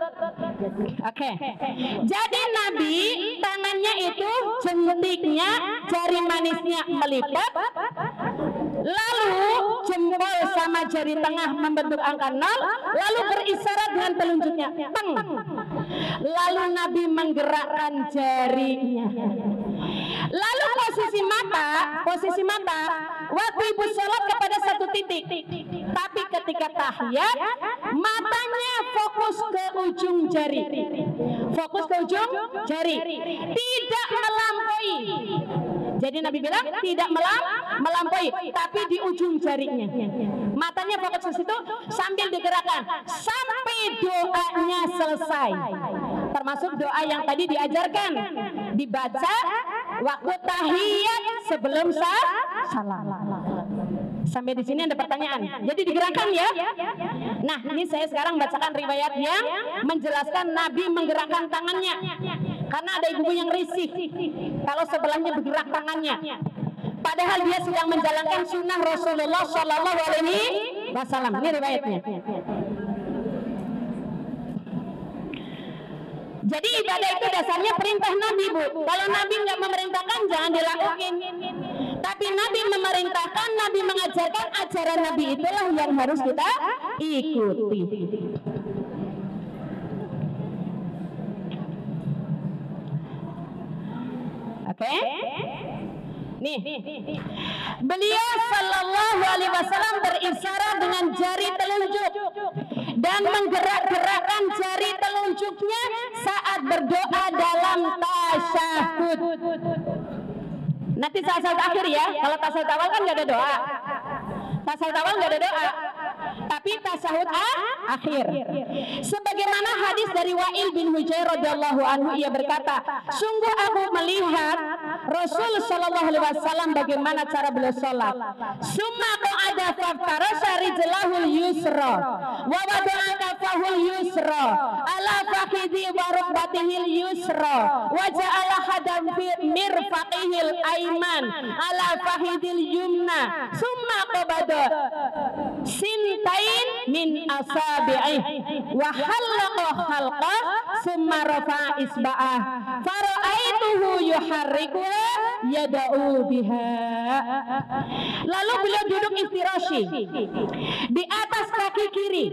Oke. Jadi Nabi tangannya itu jentiknya, jari manisnya melipat, lalu jempol sama bersama jari tengah membentuk angka 0, lalu berisyarat dengan telunjuknya, teng. Lalu Nabi menggerakkan jarinya. Lalu posisi mata waktu ibu sholat kepada satu titik. Tapi ketika tahiyat, matanya fokus ke ujung jari. Fokus ke ujung jari. Tidak melampaui. Jadi Nabi bilang tidak melampaui, tapi di ujung jarinya. Matanya fokus ke situ sambil digerakkan sampai doanya selesai. Termasuk doa yang tadi diajarkan, dibaca waktu tahiyat sebelum salam. Sampai di sini ada pertanyaan. Jadi digerakkan ya. Nah, ini saya sekarang bacakan riwayat yang menjelaskan Nabi menggerakkan tangannya. Karena ada ibu yang risih kalau sebelahnya bergerak tangannya. Padahal dia sedang menjalankan sunnah Rasulullah Shallallahu Alaihi Wasallam. Ini riwayatnya. Jadi ibadah itu dasarnya perintah Nabi, Bu. Kalau Nabi nggak memerintahkan, jangan dilakukan. Tapi Nabi memerintahkan, Nabi mengajarkan, ajaran Nabi itulah yang harus kita ikuti. Oke? Nih, beliau Sallallahu Alaihi Wasallam berisyarat dengan jari telunjuk dan menggerak-gerakkan jari telunjuknya saat berdoa dalam tasyahud. Nanti saat akhir ya. Kalau tasyahud awal kan nggak ada doa. Tasyahud awal nggak ada doa, tapi tasyahud akhir. Sebagaimana hadis dari Wa'il bin Hujr radhiyallahu anhu, ia berkata, sungguh aku melihat Rasul Shallallahu Alaihi Wasallam bagaimana cara beliau sholat. Summa qa'ada faftarasha rijlahul yusra wa wada'a kafahul yusra ala fakhidhi wa rukbatihil yusra wa ja'ala hadam fi mirfaqihil aiman ala fakhidil yumna summa qabada sintain min asabi'ih wa halaqa halqa summa rafa'a isba'ah fara'aituhu yuharriku yada'u biha. Lalu beliau duduk iftirashi di atas kaki kiri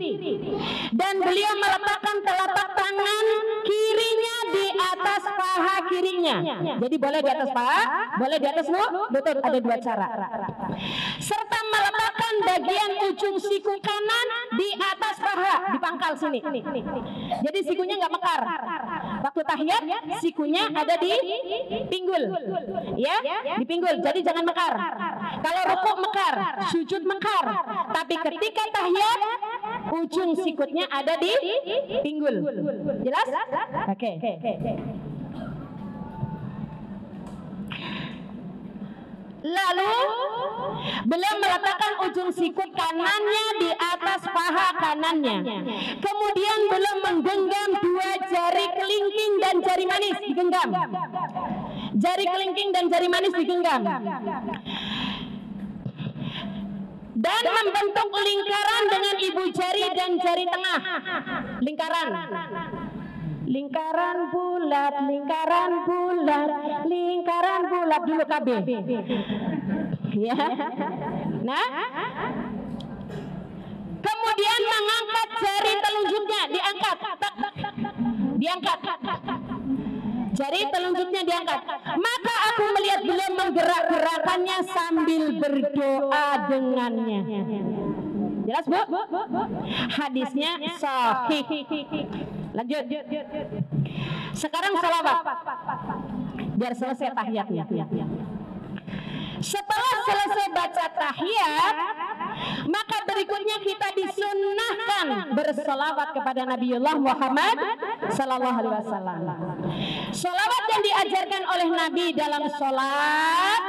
dan beliau meletakkan telapak tangan kirinya di atas paha kirinya. Jadi boleh di atas paha, boleh di atas lutut, ada dua cara. Serta meletakkan bagian ujung siku kanan di atas paha, di pangkal sini. Jadi sikunya nggak mekar. Waktu tahiyat sikunya ada di pinggul, ya, di pinggul. Jadi jangan mekar. Kalau rukuk mekar, sujud mekar. Tapi ketika tahiyat ujung sikutnya ada di pinggul. Jelas? Oke. Lalu beliau meletakkan ujung sikut kanannya di atas paha kanannya. Kemudian beliau menggenggam dua jari kelingking dan jari manis digenggam. Jari kelingking dan jari manis digenggam. Dan membentuk lingkaran dengan ibu jari dan jari tengah. Lingkaran. Lingkaran bulat, lingkaran bulat, lingkaran bulat dulu KB. Ya. Nah, kemudian mengangkat jari telunjuknya, diangkat. Jari telunjuknya diangkat. Maka aku melihat beliau menggerak-gerakannya sambil berdoa dengannya. Jelas, Bu? Hadisnya sahih. Lanjut. Sekarang salawat. Biar selesai tahiyatnya. Setelah selesai baca tahiyat, maka berikutnya kita disunnahkan berselawat kepada Nabiullah Muhammad Sallallahu Alaihi Wasallam. Selawat yang diajarkan oleh Nabi dalam sholat,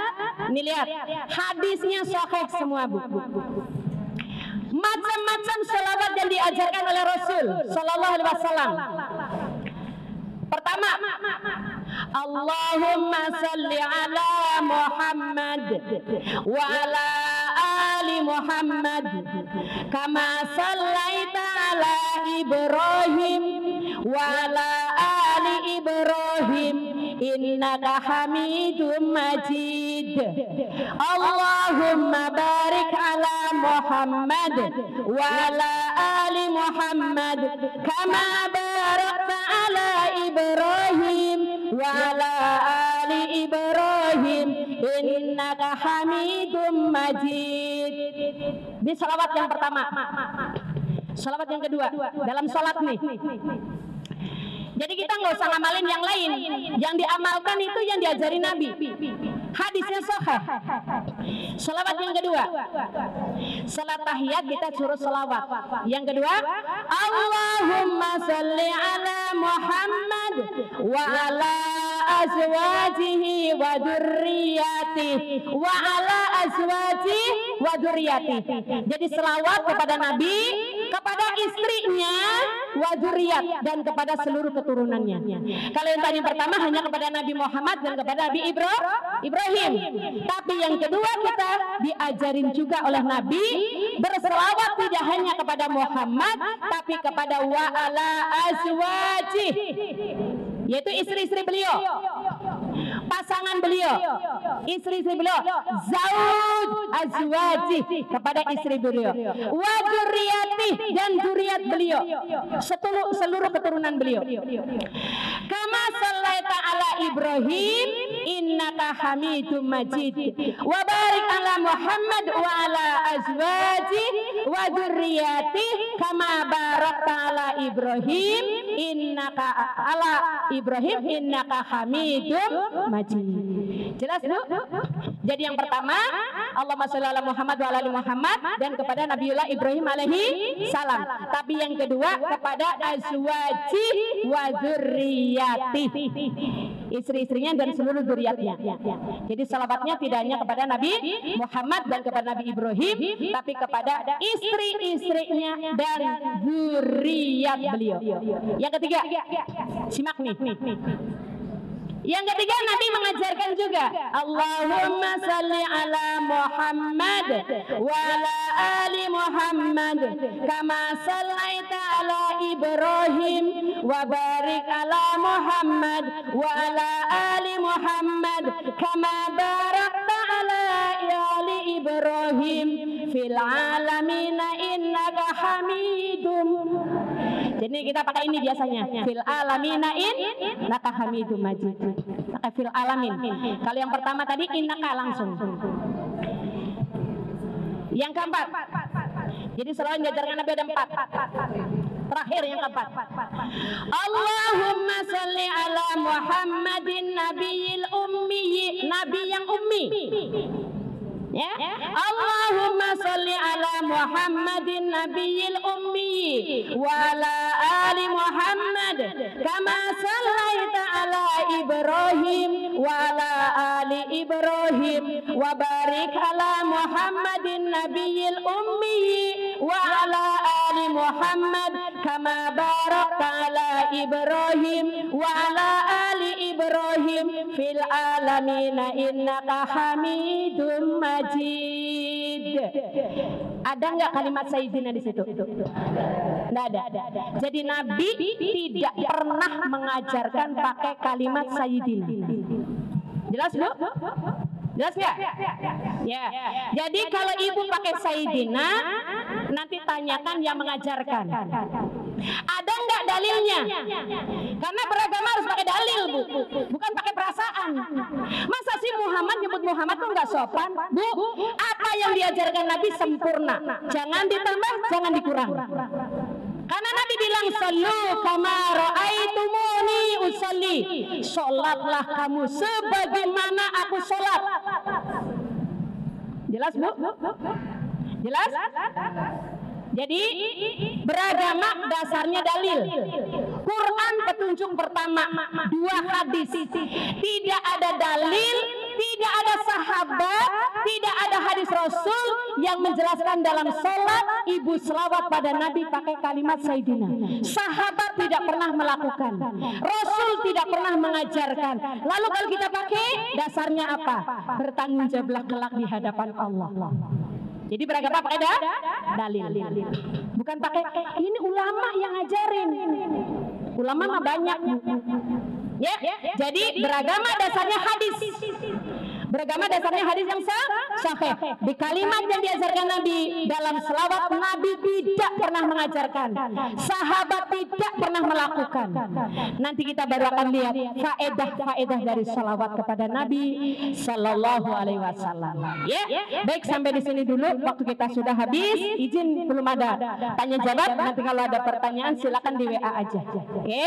ini lihat, hadisnya sahih semua, Bu. Macam-macam selawat yang diajarkan oleh Rasul Sallallahu Alaihi Wasallam. Pertama, Allahumma salli ala Muhammad wa ala ali Muhammad kama sallaita ala Ibrahim wa ala ali Ibrahim innaka Hamidum Majid. Allahumma barik ala Muhammad wa ala ali Muhammad kama barakta ala Ibrahim wa ala ali Ibrahim innaka Hamidum Majid. Ini salawat yang pertama. Salawat yang kedua dalam salat nih. Jadi kita nggak usah ngamalin yang lain. Yang diamalkan itu yang diajari Nabi. Hadisnya sahih. Salawat yang kedua. Salat tahiyat kita suruh salawat. Yang kedua, Allahumma salli ala Muhammad wa ala azwajihi wa dzurriyyatihi wa ala azwajihi wa dzurriyyatihi. Jadi selawat kepada Nabi, kepada istrinya, wa dzurriyyat, dan kepada seluruh keturunannya. Kalau yang tadi pertama hanya kepada Nabi Muhammad dan kepada Nabi Ibrahim. Tapi yang kedua kita diajarin juga oleh Nabi berselawat tidak hanya kepada Muhammad tapi kepada wa ala azwajihi, yaitu istri-istri beliau, pasangan beliau, istri-istri beliau, zauj azwaji, kepada istri beliau, wa dzurriyyati, dan dzurriyyat beliau, seluruh keturunan beliau. Kama sallaita ala Ibrahim innaka Hamidum Majid wa barik ala Muhammad wa ala azwaji wa dzurriyyati kama barakta ala Ibrahim innaka ala Ibrahim innaka Hamidum Majid. Jelas Bu? Jadi yang pertama Allahumma sholli ala Muhammad wa ala ali Muhammad, dan kepada Nabiullah Ibrahim alaihi salam. Tapi yang kedua kepada azwaji wa dzurriyyati, istri-istrinya dan seluruh dzurriyyatnya. Jadi salawatnya tidak hanya kepada Nabi Muhammad dan kepada Nabi Ibrahim, tapi kepada istri-istrinya dan dzurriyyat beliau. Yang ketiga, simak nih. Yang ketiga Nabi mengajarkan juga Allahumma salli ala Muhammad wa ala ali Muhammad kama sallaita ala Ibrahim wa barik ala Muhammad wa ala ali Muhammad kama barakta ala ali Ibrahim fil alamin innaka Hamidum. Jadi kita pakai ini biasanya fil alamina innaka Hamidum Majid. Pakai fil alamin. Kalau yang pertama tadi innaka langsung. Yang keempat. Jadi selalu diajarkan Nabi ada 4. Terakhir yang keempat. Allahumma salli ala Muhammadin nabiyil ummi, nabi yang ummi. Ya. Allahumma salli ala Muhammadin nabiyil ummi wa ala ali Muhammad kama sallaita ala Ibrahim wa ala ali Ibrahim wa barik ala Muhammadin nabiyil ummi wa ala ali Muhammad kama barakta ala Ibrahim wa ala ali Ibrahim fil alamin innaka Hamidum Majid. Ada nggak kalimat Sayyidina di situ? Nggak ada. Jadi Nabi tidak pernah mengajarkan pakai kalimat Sayyidina. Jelas Bu? Jelas nggak? Ya. Jadi kalau ibu pakai Sayyidina, nanti tanyakan yang mengajarkan. Ada nggak dalilnya? Karena beragama harus pakai dalil Bu, bukan pakai perasaan. Masa sih Muhammad nyebut Muhammad tuh nggak sopan Bu? Apa yang diajarkan Nabi sempurna, jangan ditambah, jangan dikurang. Karena Nabi bilang sallu kama ra'aitumuni usolli, sholatlah kamu sebagaimana aku sholat. Jelas Bu? Jelas? Jadi beragama dasarnya dalil. Quran petunjuk pertama, 2 hadis. Tidak ada dalil, tidak ada sahabat, tidak ada hadis Rasul yang menjelaskan dalam sholat ibu selawat pada Nabi pakai kalimat Sayyidina. Sahabat tidak pernah melakukan, Rasul tidak pernah mengajarkan. Lalu kalau kita pakai, dasarnya apa? Bertanggung jawablah kelak di hadapan Allah. Jadi beragama pakai dalil, bukan pakai ini ulama yang ngajarin. Ulama mah banyak. Ya, jadi beragama dasarnya hadis. Beragama dasarnya hadis yang sahih. Di kalimat yang diajarkan Nabi dalam selawat, Nabi tidak pernah mengajarkan, sahabat tidak pernah melakukan. Nanti kita baru akan lihat faedah-faedah dari selawat kepada Nabi Sallallahu Alaihi Wasallam. Ya, baik, sampai di sini dulu. Waktu kita sudah habis. Izin belum ada tanya jawab. Nanti kalau ada pertanyaan silakan di WA aja. Oke.